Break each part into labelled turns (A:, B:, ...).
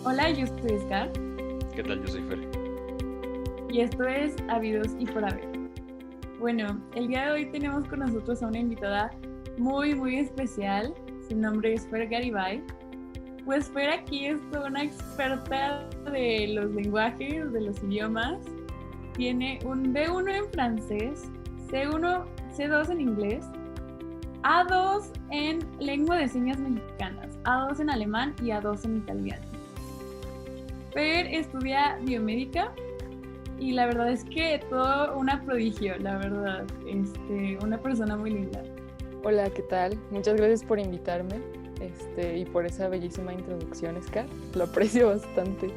A: Hola, yo soy Scar
B: ¿Qué tal? Yo soy Fer.
A: y esto es Habidos y por Haber. Bueno, el día de hoy tenemos con nosotros a una invitada muy especial. Su nombre es Fer Garibay. Pues Fer aquí es una experta de los lenguajes, de los idiomas. Tiene un B1 en francés, C1, C2 en inglés, A2 en lengua de señas mexicanas, A2 en alemán y A2 en italiano. Fer estudia biomédica y la verdad es que todo una prodigio, la verdad, una persona muy linda.
C: Hola, ¿qué tal? Muchas gracias por invitarme y por esa bellísima introducción, Scar. Lo aprecio bastante.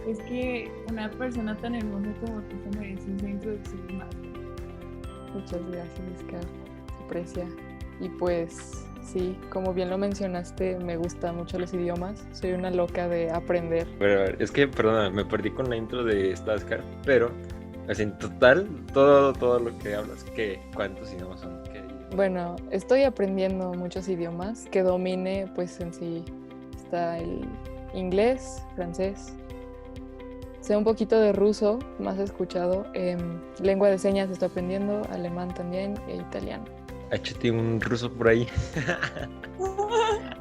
A: Es que una persona tan hermosa como tú se merece esa introducción más.
C: Muchas gracias, Scar. Se aprecia. Y pues sí, como bien lo mencionaste, me gustan mucho los idiomas. Soy una loca de aprender.
B: Pero es que, perdona, me perdí con la intro de esta Scar, pero así, en total, todo lo que hablas, ¿cuántos idiomas son?
C: Bueno, estoy aprendiendo muchos idiomas que domine, pues en sí está el inglés, francés. Sé un poquito de ruso, más escuchado. Lengua de señas estoy aprendiendo, alemán también e italiano.
B: Échate un ruso por ahí.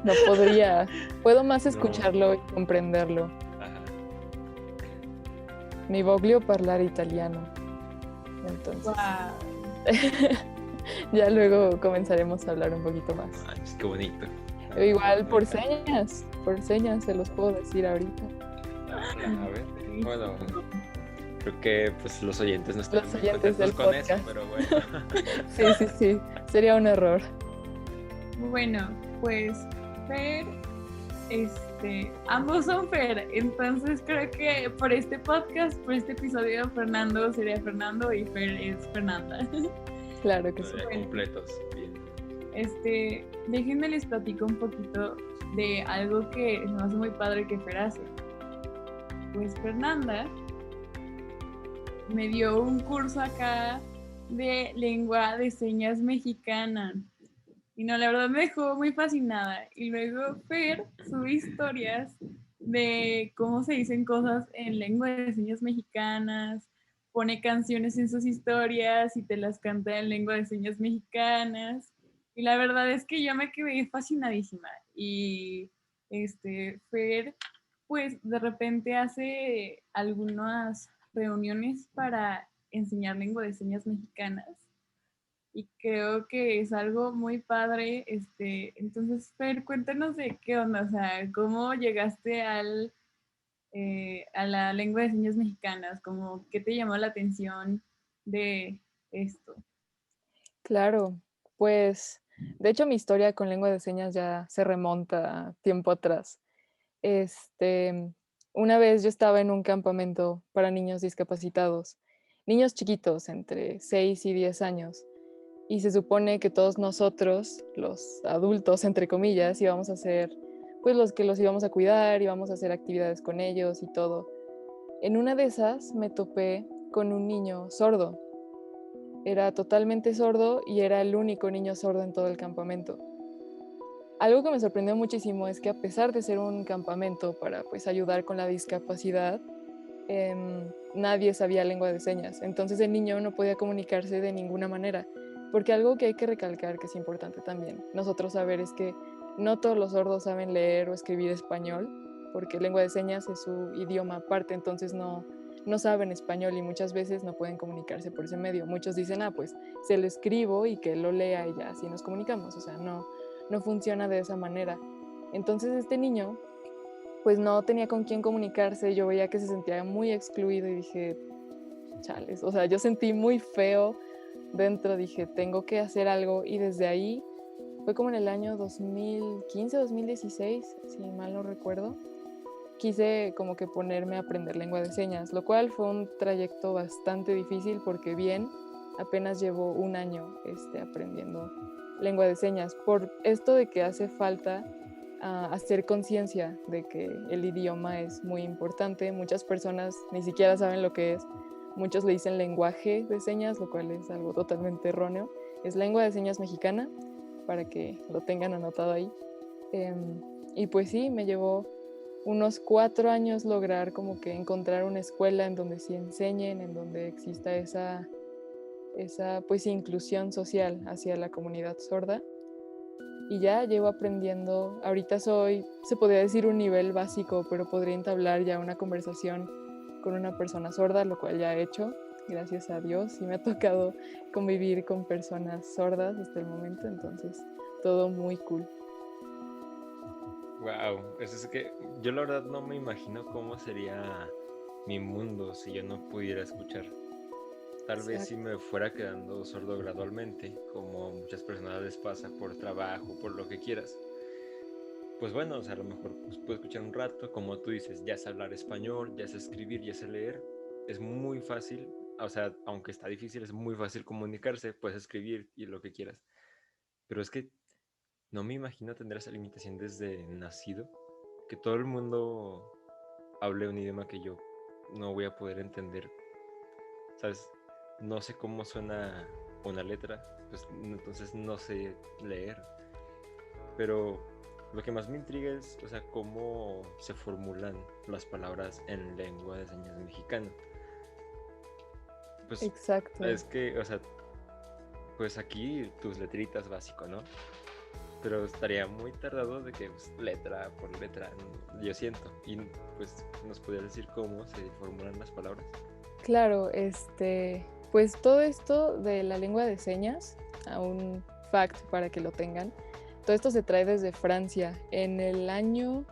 C: No podría. Puedo más escucharlo y comprenderlo.
B: Ajá.
C: Mi voglio parlare italiano. Entonces,
A: Wow.
C: ya luego comenzaremos a hablar un poquito más.
B: Ay, qué bonito.
C: Igual por señas se los puedo decir ahorita.
B: A ver, bueno, creo que pues los oyentes no están
C: Los
B: muy
C: oyentes del
B: contentos con
C: podcast.
B: eso, pero bueno.
C: Sí, sería un error.
A: Bueno, pues Fer, ambos son Fer, entonces creo que por este podcast, por este episodio, Fernando sería Fernando y Fer es Fernanda.
C: Claro que sí.
B: Completos, bien.
A: Déjenme les platico un poquito de algo que se me hace muy padre que Fer hace. Pues Fernanda me dio un curso acá de lengua de señas mexicana. Y no, la verdad me dejó muy fascinada. Y luego Fer sube historias de cómo se dicen cosas en lengua de señas mexicanas, pone canciones en sus historias y te las canta en lengua de señas mexicanas. Y la verdad es que yo me quedé fascinadísima. Y Fer, pues de repente hace algunas reuniones para enseñar lengua de señas mexicanas y creo que es algo muy padre. Entonces, Fer, cuéntanos de qué onda, o sea, cómo llegaste a la lengua de señas mexicanas, como qué te llamó la atención de esto.
C: Claro, pues de hecho mi historia con lengua de señas ya se remonta a tiempo atrás. Una vez yo estaba en un campamento para niños discapacitados, niños chiquitos entre 6 y 10 años, y se supone que todos nosotros, los adultos, entre comillas, íbamos a ser pues los que los íbamos a cuidar, íbamos a hacer actividades con ellos y todo. En una de esas me topé con un niño sordo. Era totalmente sordo y era el único niño sordo en todo el campamento. Algo que me sorprendió muchísimo es que a pesar de ser un campamento para pues ayudar con la discapacidad, nadie sabía lengua de señas. Entonces el niño no podía comunicarse de ninguna manera. Porque algo que hay que recalcar que es importante también nosotros saber es que no todos los sordos saben leer o escribir español, porque lengua de señas es su idioma aparte, entonces no saben español y muchas veces no pueden comunicarse por ese medio. Muchos dicen, pues se lo escribo y que lo lea y ya así nos comunicamos. O sea, no funciona de esa manera. Entonces este niño pues no tenía con quién comunicarse, yo veía que se sentía muy excluido y dije, chales, o sea, yo sentí muy feo dentro, dije, tengo que hacer algo y desde ahí, fue como en el año 2015, 2016, si mal no recuerdo, quise como que ponerme a aprender lengua de señas, lo cual fue un trayecto bastante difícil porque bien, apenas llevo un año aprendiendo lengua de señas, por esto de que hace falta hacer conciencia de que el idioma es muy importante. Muchas personas ni siquiera saben lo que es. Muchos le dicen lenguaje de señas, lo cual es algo totalmente erróneo. Es lengua de señas mexicana, para que lo tengan anotado ahí. Y pues sí, me llevó unos 4 años lograr como que encontrar una escuela en donde sí enseñen, en donde exista esa pues inclusión social hacia la comunidad sorda. Y ya llevo aprendiendo, ahorita se podría decir un nivel básico, pero podría entablar ya una conversación con una persona sorda, lo cual ya he hecho, gracias a Dios, y me ha tocado convivir con personas sordas hasta el momento, entonces todo muy cool.
B: Wow, eso es que yo la verdad no me imagino cómo sería mi mundo si yo no pudiera escuchar. Tal vez si me fuera quedando sordo gradualmente, como muchas personas les pasa por trabajo, por lo que quieras. Pues bueno, o sea, a lo mejor pues, puedo escuchar un rato, como tú dices, ya sé hablar español, ya sé escribir, ya sé leer. Es muy fácil, o sea, aunque está difícil, es muy fácil comunicarse, puedes escribir y lo que quieras. Pero es que no me imagino tener esa limitación desde nacido, que todo el mundo hable un idioma que yo no voy a poder entender, ¿sabes? No sé cómo suena una letra, pues entonces no sé leer. Pero lo que más me intriga es, o sea, cómo se formulan las palabras en lengua de señas mexicana. Pues
C: Exacto.
B: es que, o sea, pues aquí tus letritas básico, ¿no? Pero estaría muy tardado de que pues, letra por letra, yo siento. Y pues nos podrías decir cómo se formulan las palabras.
C: Claro, pues todo esto de la lengua de señas, a un fact para que lo tengan, todo esto se trae desde Francia. En el año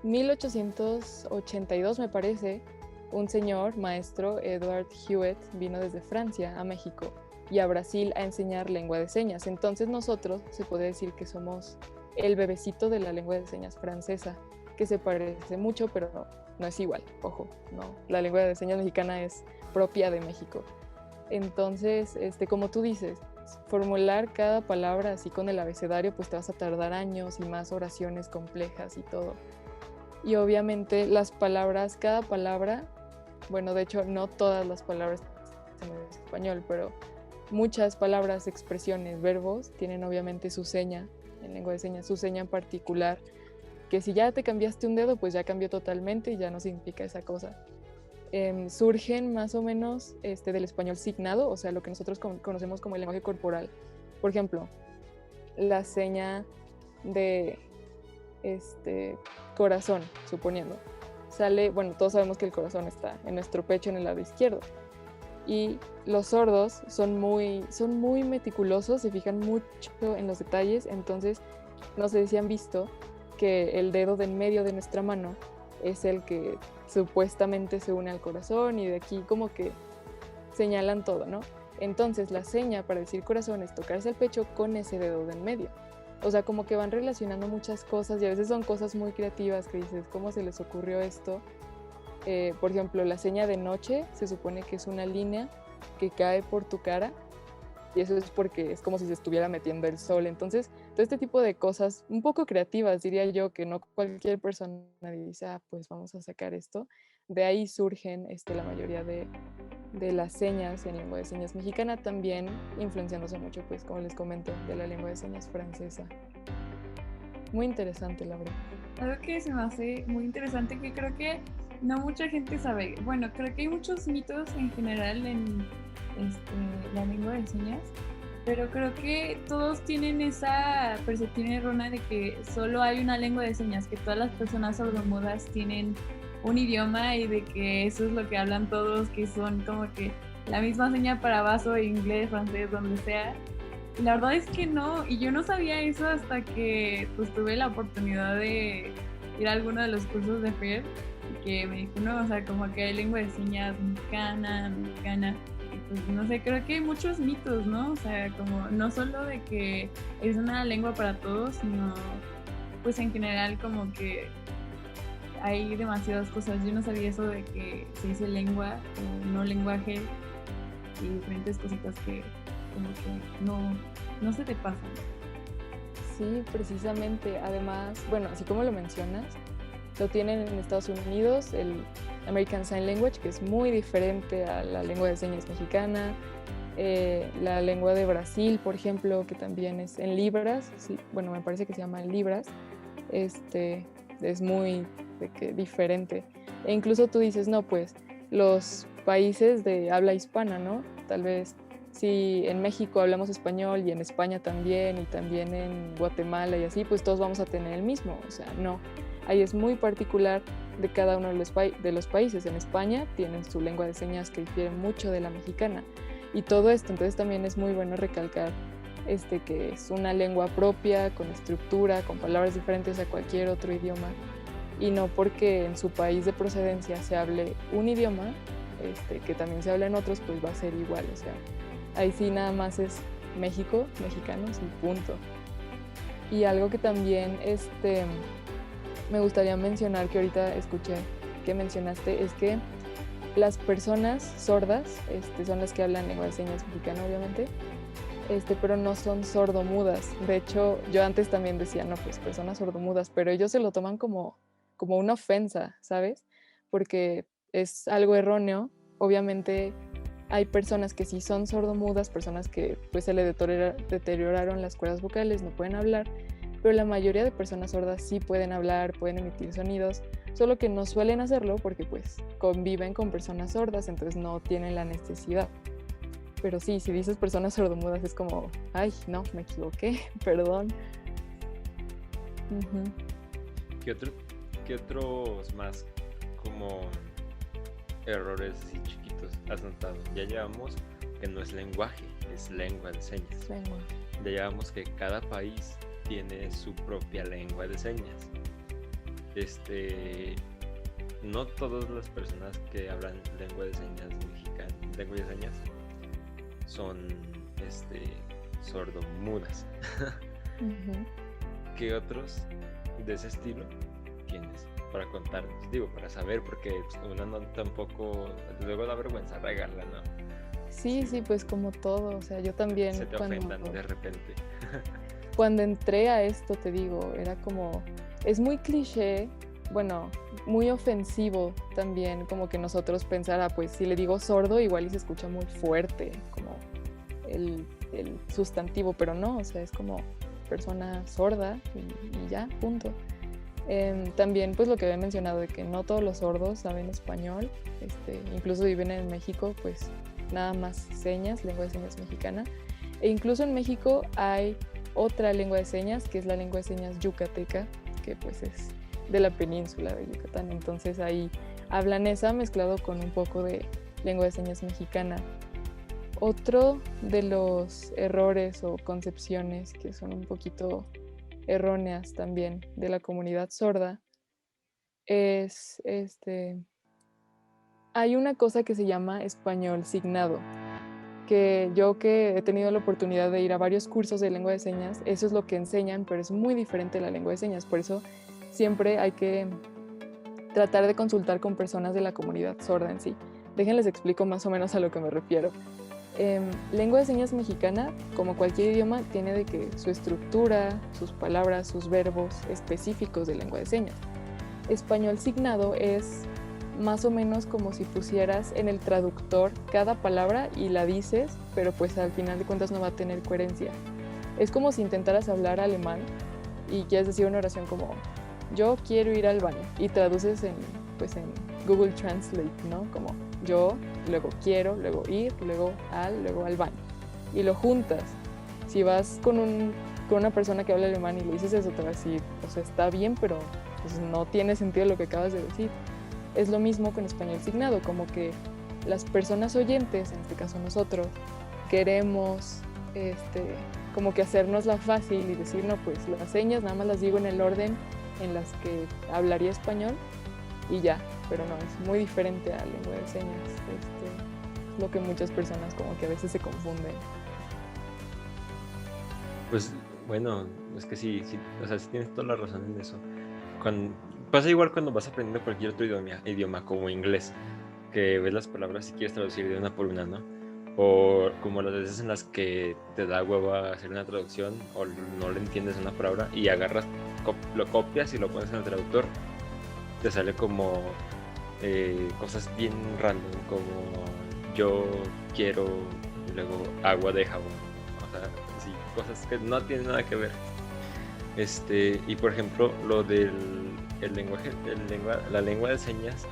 C: 1882, me parece, un señor, maestro, Edward Hewitt, vino desde Francia a México y a Brasil a enseñar lengua de señas. Entonces nosotros se puede decir que somos el bebecito de la lengua de señas francesa, que se parece mucho, pero no es igual, ojo, no. La lengua de señas mexicana es propia de México. Entonces, como tú dices, formular cada palabra así con el abecedario, pues te vas a tardar años y más oraciones complejas y todo. Y obviamente las palabras, cada palabra, bueno, de hecho no todas las palabras en español, pero muchas palabras, expresiones, verbos tienen obviamente su seña en lengua de señas, su seña en particular, que si ya te cambiaste un dedo, pues ya cambió totalmente y ya no significa esa cosa. Surgen más o menos del español signado, o sea, lo que nosotros conocemos como el lenguaje corporal. Por ejemplo, la seña de corazón, suponiendo. Sale, bueno, todos sabemos que el corazón está en nuestro pecho en el lado izquierdo. Y los sordos son muy meticulosos, se fijan mucho en los detalles, entonces no sé si han visto que el dedo de en medio de nuestra mano es el que supuestamente se une al corazón y de aquí como que señalan todo, ¿no? Entonces la seña para decir corazón es tocarse el pecho con ese dedo de en medio. O sea, como que van relacionando muchas cosas y a veces son cosas muy creativas que dices, ¿cómo se les ocurrió esto? Por ejemplo, la seña de noche se supone que es una línea que cae por tu cara y eso es porque es como si se estuviera metiendo el sol. Entonces, todo este tipo de cosas un poco creativas, diría yo, que no cualquier persona dice, pues vamos a sacar esto. De ahí surgen la mayoría de las señas en lengua de señas mexicana, también influenciándose mucho, pues como les comento, de la lengua de señas francesa. Muy interesante, la verdad.
A: Algo que se me hace muy interesante, que creo que no mucha gente sabe. Bueno, creo que hay muchos mitos en general en la lengua de señas, pero creo que todos tienen esa percepción errónea de que solo hay una lengua de señas, que todas las personas sordomudas tienen un idioma y de que eso es lo que hablan todos, que son como que la misma seña para vaso, inglés, francés, donde sea. Y la verdad es que no, y yo no sabía eso hasta que pues tuve la oportunidad de ir a alguno de los cursos de FED, y que me dijo, no, o sea, como que hay lengua de señas mexicana, y pues no sé, creo que hay muchos mitos, ¿no? O sea, como no solo de que es una lengua para todos, sino pues en general como que hay demasiadas cosas. Yo no sabía eso de que se dice lengua o no lenguaje y diferentes cositas que como que no se te pasan.
C: Sí, precisamente. Además, bueno, así como lo mencionas, lo tienen en Estados Unidos, el American Sign Language, que es muy diferente a la lengua de señas mexicana. La lengua de Brasil, por ejemplo, que también es en libras, sí, bueno, me parece que se llama libras, es muy de que diferente. E incluso tú dices, no, pues los países de habla hispana, ¿no? Tal vez si en México hablamos español y en España también y también en Guatemala y así, pues todos vamos a tener el mismo. O sea, no. Ahí es muy particular de cada uno de los países. En España tienen su lengua de señas que difiere mucho de la mexicana. Y todo esto, entonces también es muy bueno recalcar que es una lengua propia, con estructura, con palabras diferentes a cualquier otro idioma. Y no porque en su país de procedencia se hable un idioma, que también se habla en otros, pues va a ser igual. O sea, ahí sí nada más es México, mexicanos y punto. Y algo que también me gustaría mencionar, que ahorita escuché que mencionaste, es que las personas sordas son las que hablan lengua de señas mexicana, obviamente, pero no son sordomudas. De hecho, yo antes también decía, no, pues personas sordomudas, pero ellos se lo toman como una ofensa, ¿sabes? Porque es algo erróneo. Obviamente hay personas que sí son sordomudas, personas que pues se le deterioraron las cuerdas vocales, no pueden hablar, pero la mayoría de personas sordas sí pueden hablar, pueden emitir sonidos, solo que no suelen hacerlo porque pues conviven con personas sordas, entonces no tienen la necesidad. Pero sí, si dices personas sordomudas es como, ay, no, me equivoqué, perdón. Uh-huh.
B: ¿Qué otros más como errores así chiquitos has notado? Ya llevamos que no es lenguaje, es lengua de señas.
C: Lengua.
B: Ya llevamos que cada país tiene su propia lengua de señas. No todas las personas que hablan lengua de señas mexicana, lengua de señas, son sordomudas.
C: Uh-huh.
B: ¿Qué otros de ese estilo tienes para contarnos? Digo, para saber, porque uno no tampoco, luego da vergüenza regarla, ¿no?
C: Sí, pues como todo, o sea, yo también
B: se te ofendan de repente.
C: Cuando entré a esto, te digo, era como, es muy cliché, bueno, muy ofensivo también, como que nosotros pensara, pues si le digo sordo, igual y se escucha muy fuerte, como el sustantivo, pero no, o sea, es como persona sorda y ya, punto. También pues lo que había mencionado de que no todos los sordos saben español, incluso viven en México, pues nada más señas, lengua de señas mexicana, e incluso en México hay otra lengua de señas que es la lengua de señas yucateca, que pues es de la península de Yucatán, entonces ahí hablan esa mezclado con un poco de lengua de señas mexicana. Otro de los errores o concepciones que son un poquito erróneas también de la comunidad sorda es hay una cosa que se llama español signado, que yo que he tenido la oportunidad de ir a varios cursos de lengua de señas, eso es lo que enseñan, pero es muy diferente de la lengua de señas, por eso siempre hay que tratar de consultar con personas de la comunidad sorda en sí. Déjenles explico más o menos a lo que me refiero. Lengua de señas mexicana, como cualquier idioma, tiene de que su estructura, sus palabras, sus verbos específicos de lengua de señas. Español signado es más o menos como si pusieras en el traductor cada palabra y la dices, pero pues al final de cuentas no va a tener coherencia. Es como si intentaras hablar alemán y quieres decir una oración como yo quiero ir al baño y traduces en Google Translate, ¿no? Como yo, luego quiero, luego ir, luego al baño. Y lo juntas. Si vas con una persona que habla alemán y le dices eso, te va a decir, o sea, está bien, pero pues, no tiene sentido lo que acabas de decir. Es lo mismo con español signado, como que las personas oyentes, en este caso nosotros, queremos como que hacérnosla fácil y decir, no, pues las señas nada más las digo en el orden en las que hablaría español y ya, pero no, es muy diferente a la lengua de señas, lo que muchas personas como que a veces se confunden.
B: Pues bueno, es que sí, o sea, sí tienes toda la razón en eso. Pasa igual cuando vas aprendiendo cualquier otro idioma como inglés, que ves las palabras y quieres traducir de una por una, ¿no? O como las veces en las que te da hueva hacer una traducción o no le entiendes una palabra y agarras, lo copias y lo pones en el traductor, te sale como cosas bien random, como yo quiero y luego agua de jabón, o sea, sí, cosas que no tienen nada que ver. Y por ejemplo, lo del la lengua de señas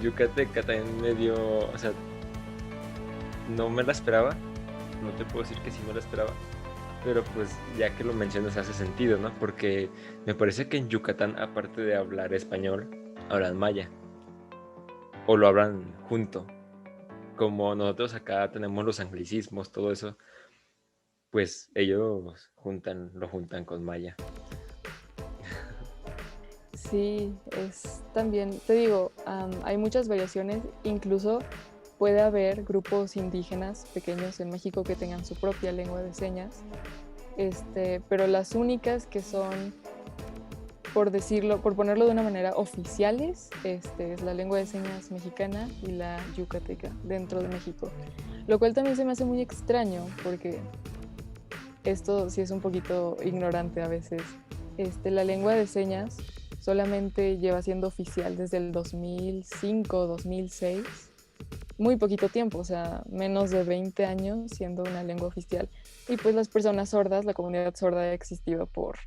B: yucateca también me dio, o sea, no me la esperaba, no te puedo decir que sí me la esperaba, pero pues ya que lo mencionas hace sentido, ¿no? Porque me parece que en Yucatán, aparte de hablar español, hablan maya, o lo hablan junto, como nosotros acá tenemos los anglicismos, todo eso, pues ellos lo juntan con maya.
C: Sí, es también, te digo, hay muchas variaciones, incluso puede haber grupos indígenas pequeños en México que tengan su propia lengua de señas, pero las únicas que son, por ponerlo de una manera, oficiales, es la lengua de señas mexicana y la yucateca dentro de México, lo cual también se me hace muy extraño porque esto sí es un poquito ignorante a veces. La lengua de señas solamente lleva siendo oficial desde el 2005, 2006, muy poquito tiempo, o sea, menos de 20 años siendo una lengua oficial. Y pues las personas sordas, la comunidad sorda ha existido por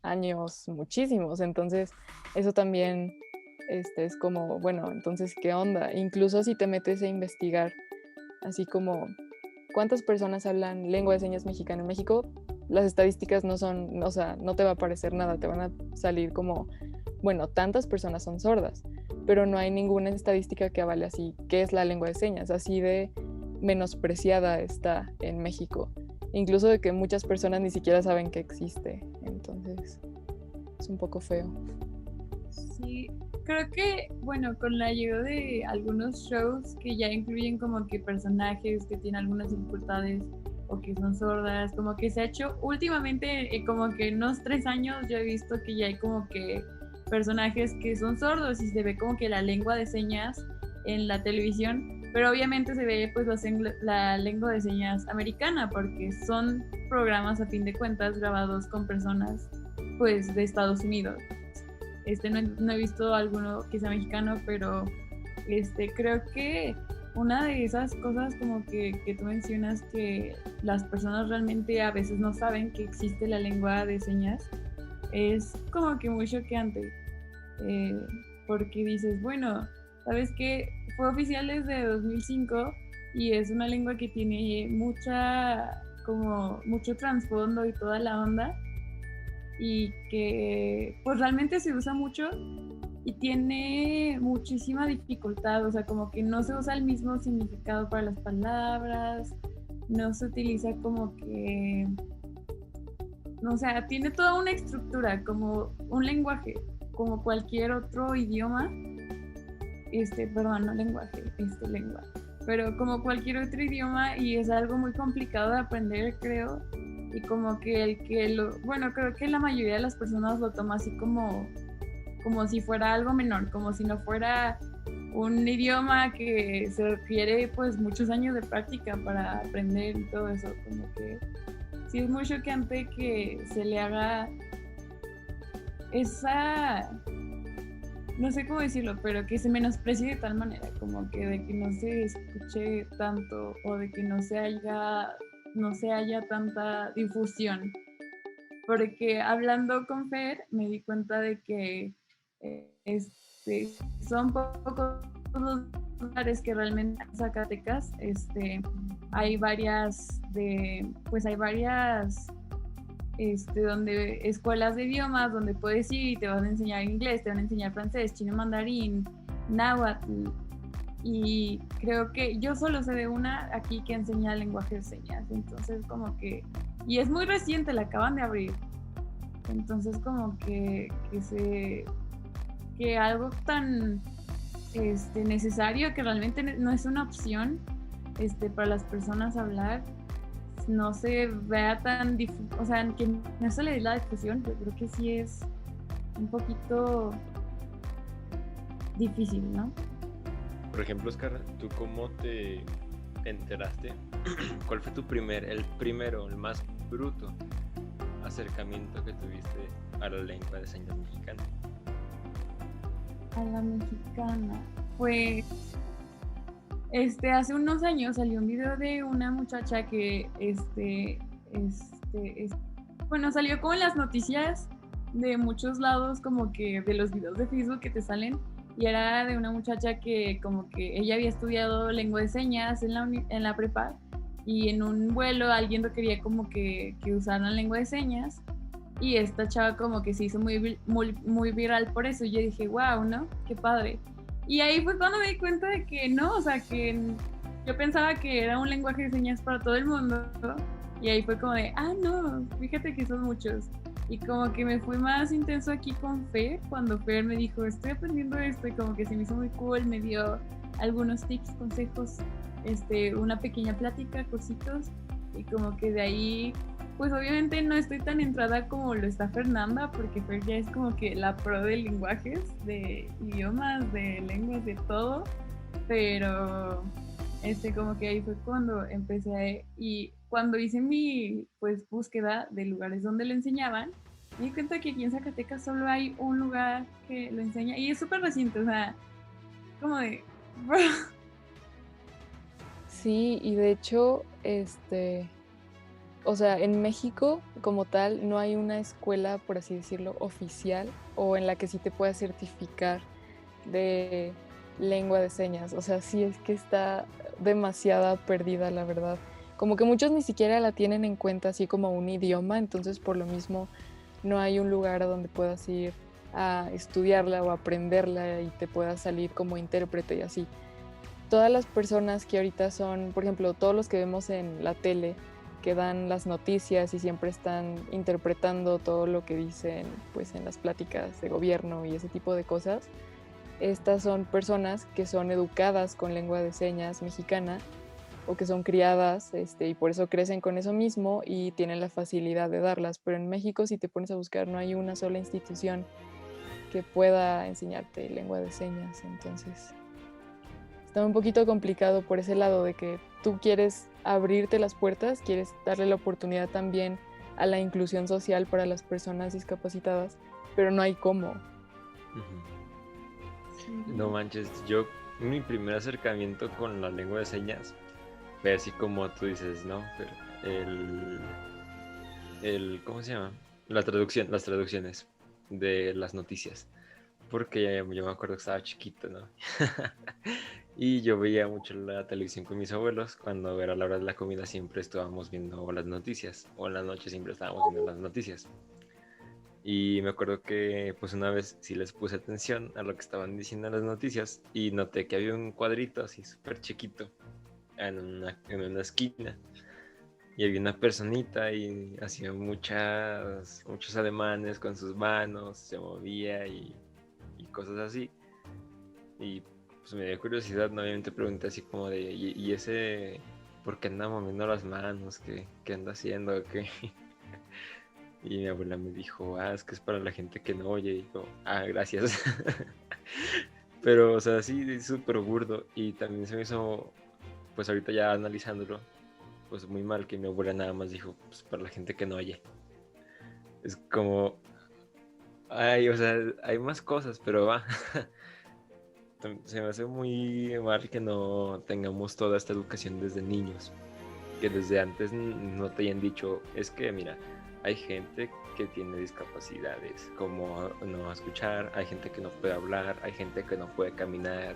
C: años muchísimos, entonces eso también es como, bueno, entonces, ¿qué onda? Incluso si te metes a investigar, así como, ¿cuántas personas hablan lengua de señas mexicana en México? Las estadísticas no son, o sea, no te va a aparecer nada, te van a salir como, bueno, tantas personas son sordas, pero no hay ninguna estadística que avale así qué es la lengua de señas, así de menospreciada está en México, incluso de que muchas personas ni siquiera saben que existe, entonces es un poco feo.
A: Sí, creo que, bueno, con la ayuda de algunos shows que ya incluyen como que personajes que tienen algunas dificultades o que son sordas, como que se ha hecho últimamente, como que en unos 3 años yo he visto que ya hay como que personajes que son sordos y se ve como que la lengua de señas en la televisión, pero obviamente se ve pues la lengua de señas americana porque son programas a fin de cuentas grabados con personas pues de Estados Unidos. No he visto alguno que sea mexicano, pero creo que una de esas cosas como que tú mencionas que las personas realmente a veces no saben que existe la lengua de señas es como que muy choqueante, porque dices, bueno, ¿sabes qué? Fue oficial desde 2005 y es una lengua que tiene mucho trasfondo y toda la onda y que pues realmente se usa mucho y tiene muchísima dificultad, o sea, como que no se usa el mismo significado para las palabras, no se utiliza como que, o sea, tiene toda una estructura, como un lenguaje, como cualquier otro idioma, lengua, pero como cualquier otro idioma y es algo muy complicado de aprender, creo, y como que creo que la mayoría de las personas lo toma así como si fuera algo menor, como si no fuera un idioma que se requiere pues muchos años de práctica para aprender y todo eso, como que sí es muy choqueante que se le haga esa, no sé cómo decirlo, pero que se menosprecie de tal manera, como que de que no se escuche tanto o de que no se haya tanta difusión. Porque hablando con Fer me di cuenta de que son pocos los lugares que realmente en Zacatecas hay varias donde escuelas de idiomas donde puedes ir y te van a enseñar inglés, te van a enseñar francés, chino mandarín, náhuatl, y creo que yo solo sé de una aquí que enseña lenguaje de señas, entonces como que, y es muy reciente, la acaban de abrir, entonces como que algo tan necesario que realmente no es una opción para las personas hablar, no se vea tan o sea, que no se le dé la difusión, yo creo que sí es un poquito difícil, ¿no?
B: Por ejemplo, Oscar, ¿tú cómo te enteraste? ¿Cuál fue el más bruto acercamiento que tuviste a la lengua de señas mexicana?
A: A la mexicana, pues hace unos años salió un video de una muchacha que bueno, salió como en las noticias de muchos lados, como que de los videos de Facebook que te salen, y era de una muchacha que como que ella había estudiado lengua de señas en la prepa, y en un vuelo alguien requería como que usaran lengua de señas, y esta chava como que se hizo muy viral por eso, y yo dije, wow, ¿no? Qué padre. Y ahí fue cuando me di cuenta de que no, o sea, que yo pensaba que era un lenguaje de señas para todo el mundo, ¿no? Y ahí fue como de, no, fíjate que son muchos. Y como que me fui más intenso aquí con Fer, cuando Fer me dijo, estoy aprendiendo esto, y como que se me hizo muy cool, me dio algunos tips, consejos, una pequeña plática, cositos, y como que de ahí, pues obviamente no estoy tan entrada como lo está Fernanda, porque Fer ya es como que la pro de lenguajes, de idiomas, de lenguas, de todo, pero como que ahí fue cuando empecé y cuando hice mi pues búsqueda de lugares donde lo enseñaban, me di cuenta que aquí en Zacatecas solo hay un lugar que lo enseña y es súper reciente, o sea, como de bro.
C: Sí, y de hecho, o sea, en México como tal no hay una escuela, por así decirlo, oficial o en la que sí te puedas certificar de lengua de señas. O sea, sí es que está demasiada perdida, la verdad. Como que muchos ni siquiera la tienen en cuenta así como un idioma, entonces por lo mismo no hay un lugar a donde puedas ir a estudiarla o aprenderla y te puedas salir como intérprete y así. Todas las personas que ahorita son, por ejemplo, todos los que vemos en la tele, que dan las noticias y siempre están interpretando todo lo que dicen pues en las pláticas de gobierno y ese tipo de cosas, estas son personas que son educadas con lengua de señas mexicana o que son criadas y por eso crecen con eso mismo y tienen la facilidad de darlas. Pero en México, si te pones a buscar, no hay una sola institución que pueda enseñarte lengua de señas. Entonces, está un poquito complicado por ese lado de que tú quieres abrirte las puertas, quieres darle la oportunidad también a la inclusión social para las personas discapacitadas, pero no hay cómo.
B: No manches, yo mi primer acercamiento con la lengua de señas fue así como tú dices, ¿no? ¿Cómo se llama? Las traducciones de las noticias. Porque yo me acuerdo que estaba chiquito, ¿no? Y yo veía mucho la televisión con mis abuelos. Cuando era la hora de la comida siempre estábamos viendo las noticias. O en la noche siempre estábamos viendo las noticias. Y me acuerdo que pues una vez sí les puse atención a lo que estaban diciendo en las noticias. Y noté que había un cuadrito así súper chiquito en una esquina. Y había una personita y hacía muchos ademanes con sus manos, se movía y cosas así. Y pues me dio curiosidad, ¿no? Obviamente pregunté así como de, ¿y ese por qué anda moviendo las manos? ¿Qué anda haciendo? ¿Qué? Y mi abuela me dijo, es que es para la gente que no oye. Y yo, gracias. Pero, o sea, sí, es súper burdo. Y también se me hizo, pues ahorita ya analizándolo, pues muy mal que mi abuela nada más dijo, pues para la gente que no oye. Es como, o sea, hay más cosas, pero va. Se me hace muy mal que no tengamos toda esta educación desde niños, que desde antes no te hayan dicho, es que mira, hay gente que tiene discapacidades, como no escuchar, hay gente que no puede hablar, hay gente que no puede caminar,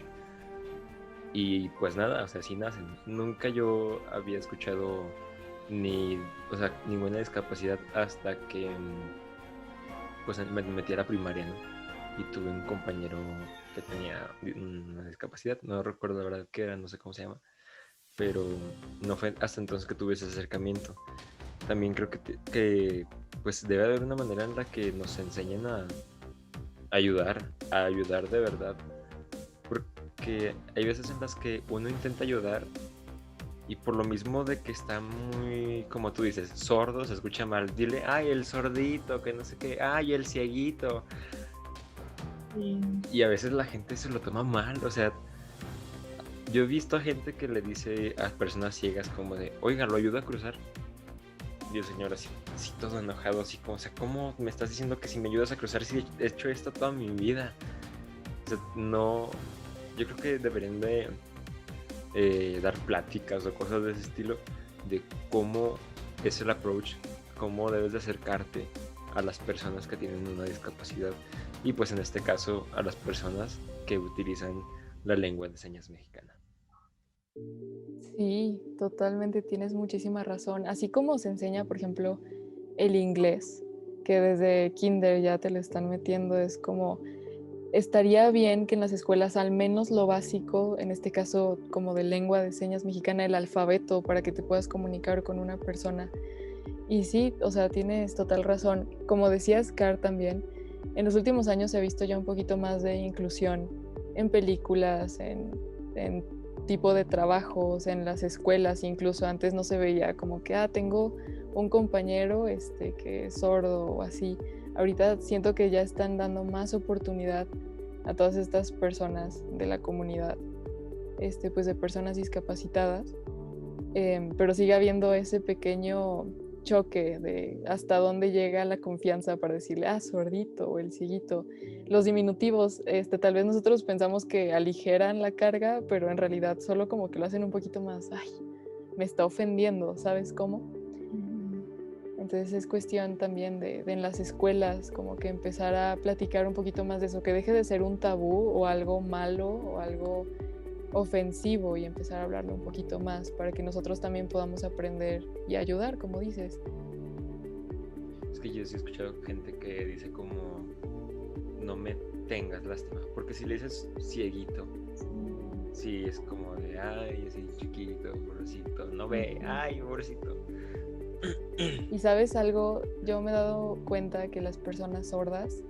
B: y pues nada, o sea, así nacen. Nunca yo había escuchado ninguna discapacidad hasta que pues me metí a la primaria, ¿no? Y tuve un compañero que tenía una discapacidad, no recuerdo la verdad qué era, no sé cómo se llama, pero no fue hasta entonces que tuve ese acercamiento. También creo que pues debe haber una manera en la que nos enseñen a ayudar de verdad, porque hay veces en las que uno intenta ayudar y por lo mismo de que está muy, como tú dices, sordo, se escucha mal, dile, el sordito, que no sé qué, el cieguito. Sí. Y a veces la gente se lo toma mal, o sea, yo he visto a gente que le dice a personas ciegas como de, oiga, ¿lo ayuda a cruzar? Dios señor, así todo enojado, así como, o sea, ¿cómo me estás diciendo que si me ayudas a cruzar si he hecho esto toda mi vida? O sea, no, yo creo que deberían de dar pláticas o cosas de ese estilo, de cómo es el approach, cómo debes de acercarte a las personas que tienen una discapacidad y pues en este caso a las personas que utilizan la lengua de señas mexicana.
C: Sí, totalmente tienes muchísima razón. Así como se enseña, por ejemplo, el inglés, que desde kinder ya te lo están metiendo, es como, estaría bien que en las escuelas al menos lo básico, en este caso como de lengua de señas mexicana, el alfabeto, para que te puedas comunicar con una persona. Y sí, o sea, tienes total razón. Como decías, Car, también, en los últimos años se ha visto ya un poquito más de inclusión en películas, en tipo de trabajos, en las escuelas. Incluso antes no se veía como que, tengo un compañero que es sordo o así. Ahorita siento que ya están dando más oportunidad a todas estas personas de la comunidad, pues de personas discapacitadas, pero sigue habiendo ese pequeño choque de hasta dónde llega la confianza para decirle, sordito o el cieguito. Los diminutivos, tal vez nosotros pensamos que aligeran la carga, pero en realidad solo como que lo hacen un poquito más, me está ofendiendo, ¿sabes cómo? Entonces es cuestión también de en las escuelas como que empezar a platicar un poquito más de eso, que deje de ser un tabú o algo malo o algo ofensivo y empezar a hablarlo un poquito más para que nosotros también podamos aprender y ayudar, como dices.
B: Es que yo sí he escuchado gente que dice como, no me tengas lástima, porque si le dices cieguito, sí es como de, ese chiquito, pobrecito, no ve, pobrecito.
C: Y sabes algo, yo me he dado cuenta que las personas sordas,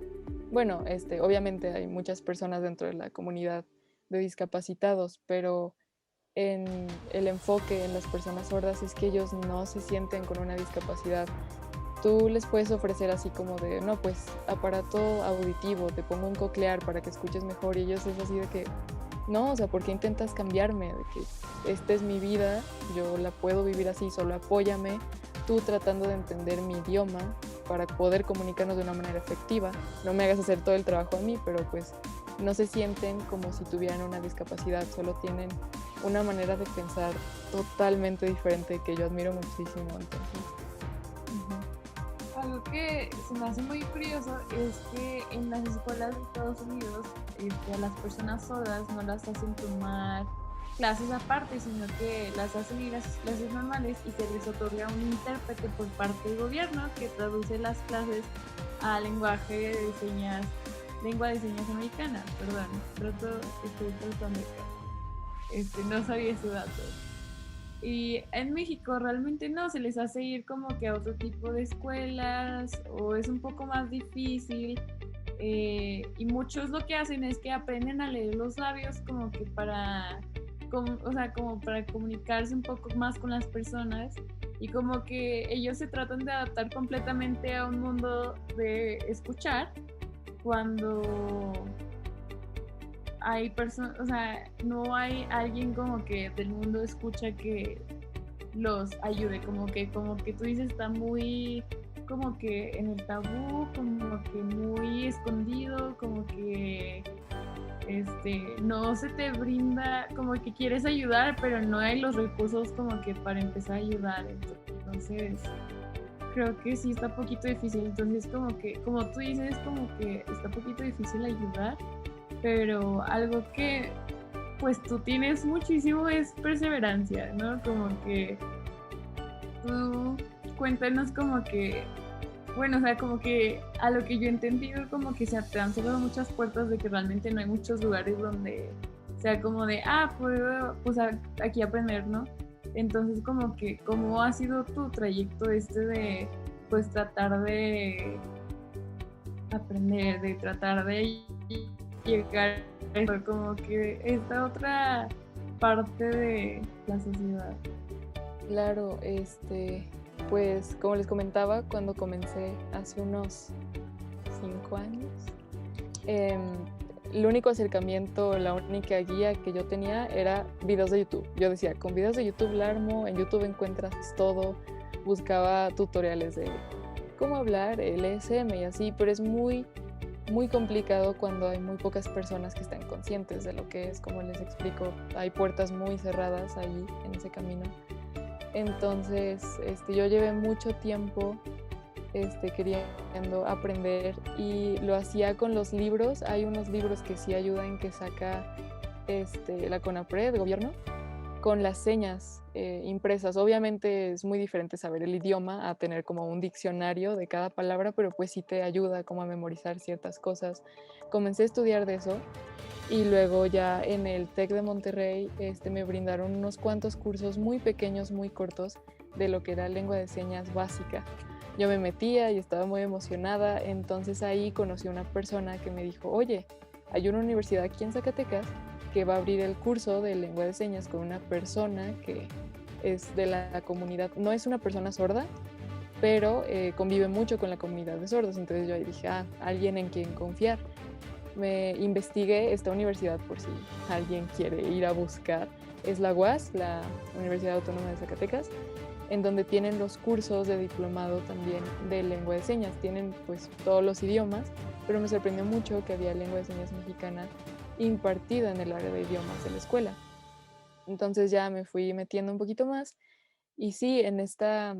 C: bueno, obviamente hay muchas personas dentro de la comunidad de discapacitados, pero en el enfoque en las personas sordas es que ellos no se sienten con una discapacidad. Tú les puedes ofrecer así como de, no, pues aparato auditivo, te pongo un coclear para que escuches mejor, y ellos es así de que, no, o sea, ¿por qué intentas cambiarme? De que esta es mi vida, yo la puedo vivir así, solo apóyame, tú tratando de entender mi idioma para poder comunicarnos de una manera efectiva. No me hagas hacer todo el trabajo a mí, pero pues no se sienten como si tuvieran una discapacidad, solo tienen una manera de pensar totalmente diferente que yo admiro muchísimo. Entonces,
A: algo que se me hace muy curioso es que en las escuelas de Estados Unidos a las personas sordas no las hacen tomar clases aparte, sino que las hacen ir a sus clases normales y se les otorga un intérprete por parte del gobierno que traduce las clases a lenguaje de señas, lengua de señas americana. Perdón, estoy tratando de no sabía ese dato. Y en México realmente no, se les hace ir como que a otro tipo de escuelas o es un poco más difícil. Y muchos lo que hacen es que aprenden a leer los labios como que como para comunicarse un poco más con las personas, y como que ellos se tratan de adaptar completamente a un mundo de escuchar cuando hay personas, o sea, no hay alguien como que del mundo escucha que los ayude, como que tú dices, está muy como que en el tabú, como que muy escondido, como que no se te brinda, como que quieres ayudar, pero no hay los recursos como que para empezar a ayudar. Entonces creo que sí está un poquito difícil. Entonces como que, como tú dices, como que está un poquito difícil ayudar, pero algo que pues tú tienes muchísimo es perseverancia, ¿no? Como que tú cuéntanos como que, bueno, o sea, como que a lo que yo he entendido, como que se te han cerrado muchas puertas de que realmente no hay muchos lugares donde sea como de, puedo pues aquí aprender, ¿no? Entonces como que, ¿cómo ha sido tu trayecto de pues tratar de aprender, de tratar de llegar a como que esta otra parte de la sociedad?
C: Claro, pues como les comentaba, cuando comencé hace unos 5 años, el único acercamiento, la única guía que yo tenía era videos de YouTube. Yo decía, con videos de YouTube la armo, en YouTube encuentras todo, buscaba tutoriales de cómo hablar, LSM y así, pero es muy, muy complicado cuando hay muy pocas personas que están conscientes de lo que es, como les explico, hay puertas muy cerradas ahí en ese camino. Entonces, yo llevé mucho tiempo queriendo aprender y lo hacía con los libros. Hay unos libros que sí ayudan que saca la CONAPRED, de gobierno, con las señas impresas. Obviamente es muy diferente saber el idioma a tener como un diccionario de cada palabra, pero pues sí te ayuda como a memorizar ciertas cosas. Comencé a estudiar de eso y luego ya en el TEC de Monterrey me brindaron unos cuantos cursos muy pequeños, muy cortos, de lo que era lengua de señas básica. Yo me metía y estaba muy emocionada, entonces ahí conocí a una persona que me dijo, oye, hay una universidad aquí en Zacatecas que va a abrir el curso de lengua de señas con una persona que es de la comunidad, no es una persona sorda, pero convive mucho con la comunidad de sordos. Entonces yo ahí dije, alguien en quien confiar. Me investigué esta universidad por si alguien quiere ir a buscar. Es la UAS, la Universidad Autónoma de Zacatecas, en donde tienen los cursos de diplomado también de lengua de señas. Tienen pues todos los idiomas, pero me sorprendió mucho que había lengua de señas mexicana impartida en el área de idiomas de la escuela. Entonces ya me fui metiendo un poquito más y sí, en este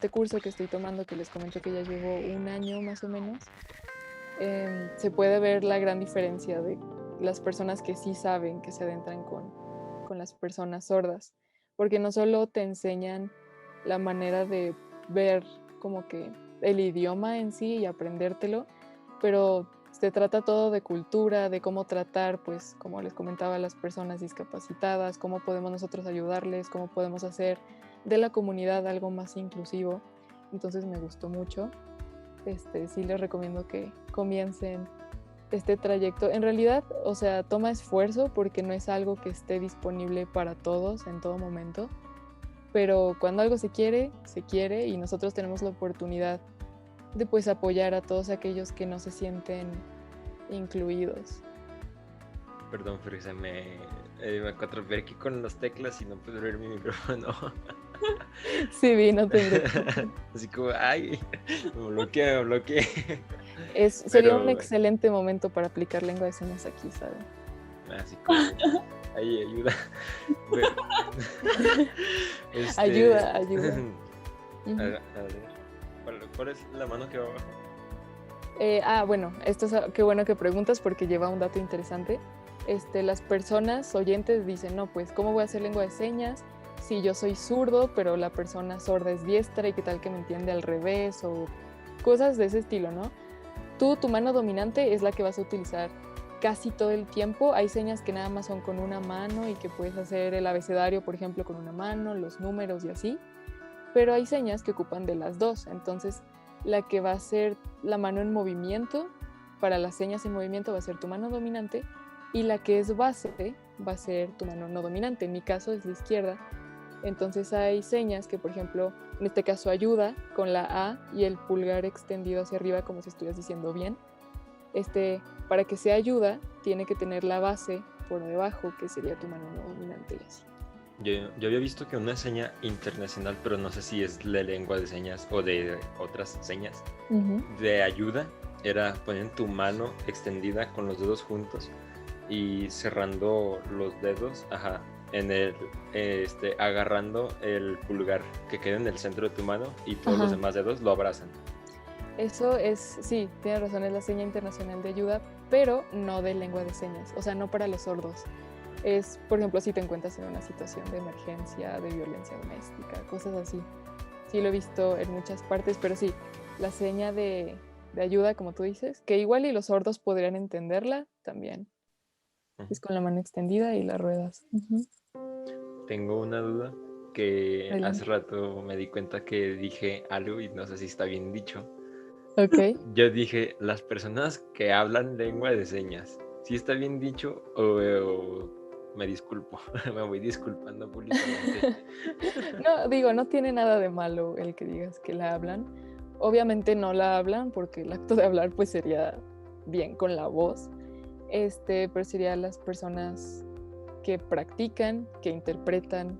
C: curso que estoy tomando, que les comento que ya llevo un año más o menos, se puede ver la gran diferencia de las personas que sí saben, que se adentran con las personas sordas, porque no solo te enseñan la manera de ver como que el idioma en sí y aprendértelo, pero se trata todo de cultura, de cómo tratar, pues, como les comentaba, a las personas discapacitadas, cómo podemos nosotros ayudarles, cómo podemos hacer de la comunidad algo más inclusivo. Entonces me gustó mucho. Sí les recomiendo que comiencen este trayecto. En realidad, o sea, toma esfuerzo porque no es algo que esté disponible para todos en todo momento, pero cuando algo se quiere y nosotros tenemos la oportunidad de pues apoyar a todos aquellos que no se sienten incluidos.
B: Perdón, Frisa, me atrapé aquí con las teclas y no pude abrir mi micrófono.
C: Sí, vi, no te preocupes.
B: Así como, ay, me bloqueé.
C: Sería un excelente momento para aplicar lengua de señas aquí, ¿saben?
B: Así como, ay, ayuda.
C: Ayuda.
B: A ver, ¿cuál es la mano que va abajo?
C: Bueno, qué bueno que preguntas porque lleva un dato interesante. Las personas oyentes dicen, no, pues, ¿cómo voy a hacer lengua de señas si yo soy zurdo, pero la persona sorda es diestra y qué tal que me entiende al revés o cosas de ese estilo, ¿no? Tu mano dominante es la que vas a utilizar casi todo el tiempo. Hay señas que nada más son con una mano y que puedes hacer el abecedario, por ejemplo, con una mano, los números y así, pero hay señas que ocupan de las dos. Entonces, la que va a ser la mano en movimiento, para las señas en movimiento va a ser tu mano dominante, y la que es base va a ser tu mano no dominante. En mi caso es la izquierda. Entonces hay señas que, por ejemplo, en este caso ayuda con la A y el pulgar extendido hacia arriba, como si estuvieras diciendo bien. Para que sea ayuda, tiene que tener la base por debajo, que sería tu mano no dominante y así.
B: Yo había visto que una seña internacional, pero no sé si es de lengua de señas o de otras señas, de ayuda, era poner tu mano extendida con los dedos juntos y cerrando los dedos, en el agarrando el pulgar que queda en el centro de tu mano y todos los demás dedos lo abrazan.
C: Eso es, sí, tienes razón, es la seña internacional de ayuda, pero no de lengua de señas, o sea, no para los sordos. Es, por ejemplo, si te encuentras en una situación de emergencia, de violencia doméstica, cosas así. Sí lo he visto en muchas partes, pero sí, la seña de ayuda, como tú dices, que igual y los sordos podrían entenderla también. Es con la mano extendida y las ruedas.
B: Tengo una duda que
C: Adelante.
B: hace rato me di cuenta que dije algo y no sé si está bien dicho.
C: Ok.
B: Yo dije, las personas que hablan lengua de señas, ¿sí está bien dicho o me disculpo? Me voy disculpando públicamente.
C: No tiene nada de malo el que digas que la hablan. Obviamente no la hablan porque el acto de hablar pues sería bien con la voz. Pero serían las personas que practican, que interpretan,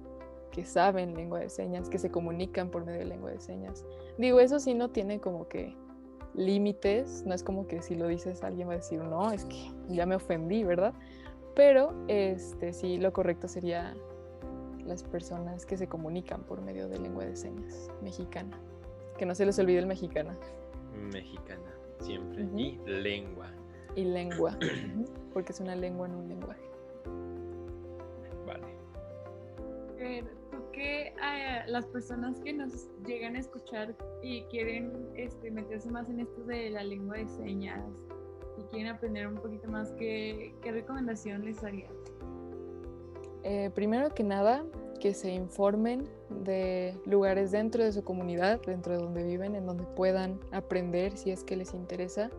C: que saben lengua de señas, que se comunican por medio de lengua de señas. Digo, eso sí no tiene como que límites, no es como que si lo dices alguien va a decir, no, es que ya me ofendí, ¿verdad? Pero sí, lo correcto sería las personas que se comunican por medio de lengua de señas mexicana. Que no se les olvide el mexicana.
B: Mexicana, siempre.
C: Ujú.
B: Y lengua.
C: Y lengua, porque es una lengua, no un lenguaje.
B: Vale.
A: ¿Tú qué las personas que nos llegan a escuchar y quieren meterse más en esto de la lengua de señas y quieren aprender un poquito más, qué recomendación les harías?
C: Primero que nada, que se informen de lugares dentro de su comunidad, dentro de donde viven, en donde puedan aprender si es que les interesa.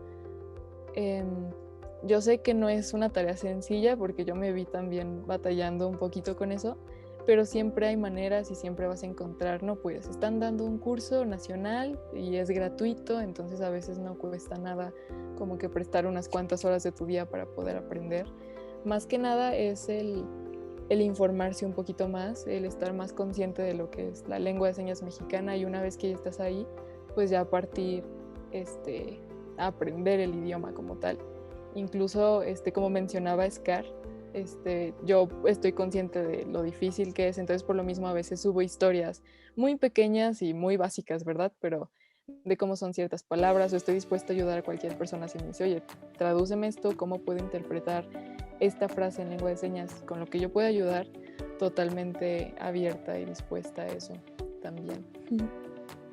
C: Yo sé que no es una tarea sencilla porque yo me vi también batallando un poquito con eso, pero siempre hay maneras y siempre vas a encontrar, ¿no? Pues están dando un curso nacional y es gratuito, entonces a veces no cuesta nada como que prestar unas cuantas horas de tu día para poder aprender. Más que nada es el informarse un poquito más, el estar más consciente de lo que es la lengua de señas mexicana, y una vez que ya estás ahí, pues ya partir a aprender el idioma como tal. Incluso, como mencionaba Scar, yo estoy consciente de lo difícil que es, entonces por lo mismo a veces subo historias muy pequeñas y muy básicas, ¿verdad? Pero de cómo son ciertas palabras, o estoy dispuesta a ayudar a cualquier persona si me dice, oye, tradúceme esto, cómo puedo interpretar esta frase en lengua de señas, con lo que yo pueda ayudar, totalmente abierta y dispuesta a eso también.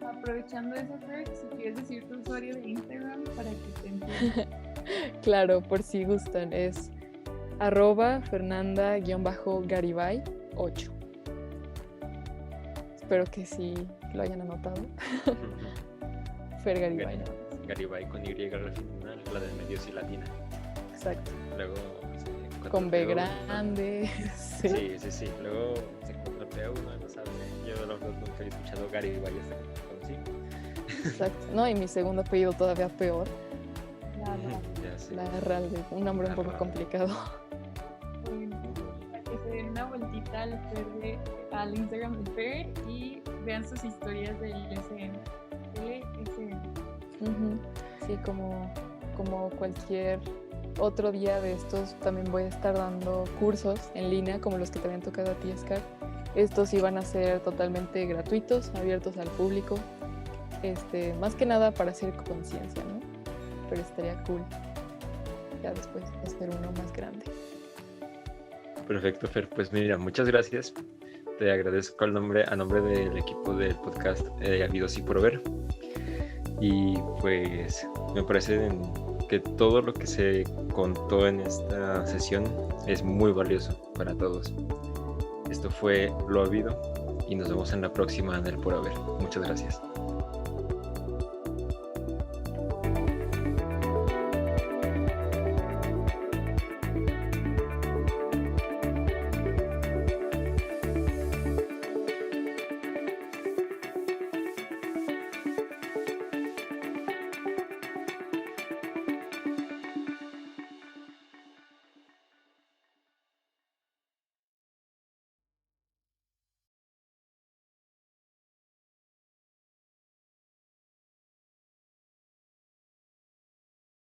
A: Aprovechando eso, Fer, si quieres decir tu usuario de Instagram para que te entiendan.
C: Claro, por si gustan, es @Fernanda_Garibay8. Espero que sí lo hayan anotado. Fer Garibay.
B: Garibay con Y al final, la del medio sí latina.
C: Exacto.
B: Luego
C: Con B grande.
B: Sí. Luego se encuentra P1, no sabe. Yo la verdad nunca he escuchado Garibay hasta que lo conocí.
C: Exacto. No, y mi segundo apellido todavía peor.
B: Ya sé.
C: Larralde, un nombre un poco complicado.
A: Para que se den una vueltita al Instagram de Fer y vean sus historias del LSM.
C: Sí, como cualquier otro día de estos, también voy a estar dando cursos en línea, como los que te habían tocado a ti, Scar. Estos sí van a ser totalmente gratuitos, abiertos al público. Más que nada para hacer conciencia, ¿no? Pero estaría cool ya después hacer uno más grande.
B: Perfecto, Fer. Pues mira, muchas gracias. Te agradezco a nombre del equipo del podcast Habidos y por Ver. Y pues me parece que todo lo que se contó en esta sesión es muy valioso para todos. Esto fue Lo Habido y nos vemos en la próxima del Por Haber. Muchas gracias.